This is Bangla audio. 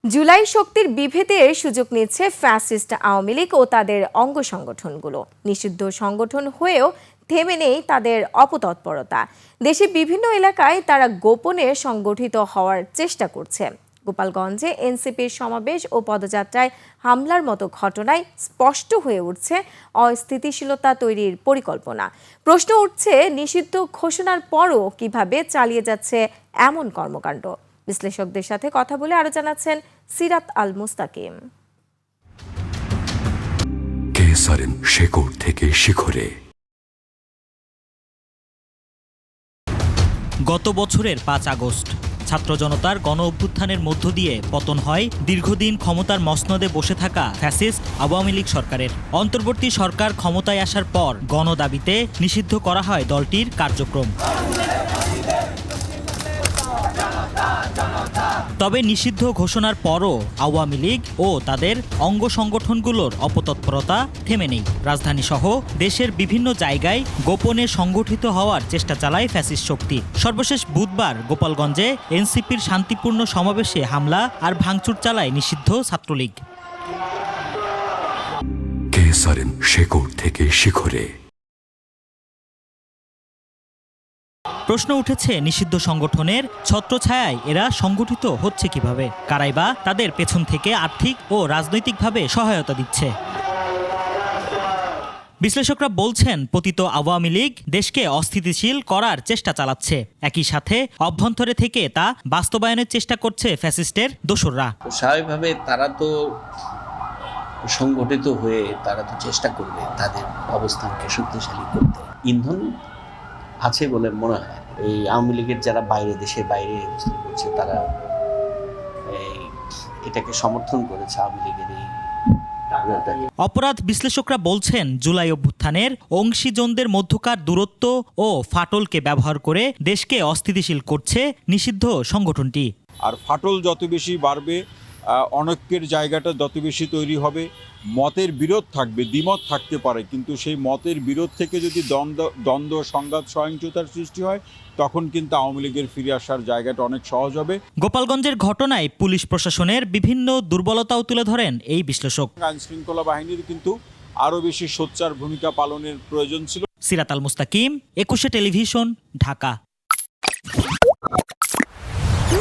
জুলাই শক্তির বিভেদের সুযোগ নিচ্ছে ফ্যাসিস্ট আওয়ামী লীগ ও তাদের অঙ্গ সংগঠনগুলো। নিষিদ্ধ সংগঠন হয়েও থেমে নেই তাদের অপতৎপরতা। দেশে বিভিন্ন এলাকায় তারা গোপনে সংগঠিত হওয়ার চেষ্টা করছে। গোপালগঞ্জে এনসিপির সমাবেশ ও পদযাত্রায় হামলার মতো ঘটনায় স্পষ্ট হয়ে উঠছে অস্থিতিশীলতা তৈরির পরিকল্পনা। প্রশ্ন উঠছে, নিষিদ্ধ ঘোষণার পরও কিভাবে চালিয়ে যাচ্ছে এমন কর্মকাণ্ড। বিশ্লেষকদের সাথে কথা বলে আরো জানাচ্ছেন সিরাত আল মুস্তাকিম। শেকড় থেকে শিখরে। গত বছরের ৫ আগস্ট ছাত্র জনতার গণ অভ্যুত্থানের মধ্য দিয়ে পতন হয় দীর্ঘদিন ক্ষমতার মসনদে বসে থাকা ফ্যাসিস্ট আওয়ামী লীগ সরকারের। অন্তর্বর্তী সরকার ক্ষমতায় আসার পর গণদাবিতে নিষিদ্ধ করা হয় দলটির কার্যক্রম। তবে নিষিদ্ধ ঘোষণার পরও আওয়ামী লীগ ও তাদের অঙ্গ সংগঠনগুলোর অপতৎপরতা থেমে নেই। রাজধানীসহ দেশের বিভিন্ন জায়গায় গোপনে সংগঠিত হওয়ার চেষ্টা চালায় ফ্যাসিস্ট শক্তি। সর্বশেষ বুধবার গোপালগঞ্জে এনসিপির শান্তিপূর্ণ সমাবেশে হামলা আর ভাঙচুর চালায় নিষিদ্ধ ছাত্রলীগ। শেকড় থেকে শিখরে। প্রশ্ন উঠেছে, নিষিদ্ধ সংগঠনের ছত্রছায়ায় এরা সংগঠিত হচ্ছে কিভাবে? কারাই বা তাদের পেছন থেকে আর্থিক ও রাজনৈতিকভাবে সহায়তা দিচ্ছে? বিশ্লেষকরা বলছেন, পতিত আওয়ামী লীগ দেশকে অস্থিতিশীল করার চেষ্টা চালাচ্ছে। একই সাথে অভ্যন্তরে থেকে তা বাস্তবায়নের চেষ্টা করছে ফ্যাসিস্টের দোসররা। স্বাভাবিকভাবে তারা তো সংগঠিত হয়ে তারা তো চেষ্টা করবে তাদের অবস্থানকে শক্তিশালী করতে। ইন্ধন আছে বলে মনে হয়। এই আওয়ামী লীগের যারা দেশের বাইরে অবস্থান করছে তারা এটাকে সমর্থন করেছে আওয়ামী লীগের এই। অপরাধ বিশ্লেষকরা বলছেন, জুলাই অভ্যুত্থানের অংশীজনদের মধ্যকার দূরত্ব ও ফাটলকে ব্যবহার করে দেশকে অস্থিতিশীল করছে নিষিদ্ধ সংগঠনটি। আর ফাটল যত বেশি বাড়বে, অনৈক্যের জায়গাটা যত বেশি তৈরি হবে। মতের বিরোধ থাকবে, দ্বিমত থাকতে পারে, কিন্তু সেই মতের বিরোধ থেকে যদি দ্বন্দ্ব সংঘাত সহিংসতার সৃষ্টি হয়, তখন কিন্তু আওয়ামী লীগের ফিরে আসার জায়গাটা অনেক সহজ হবে। গোপালগঞ্জের ঘটনায় পুলিশ প্রশাসনের বিভিন্ন দুর্বলতাও তুলে ধরেন এই বিশ্লেষক। আইন শৃঙ্খলা বাহিনীর কিন্তু আরও বেশি সোচ্চার ভূমিকা পালনের প্রয়োজন ছিল। সিরাত আল মুস্তাকিম, ২১ টেলিভিশন, ঢাকা।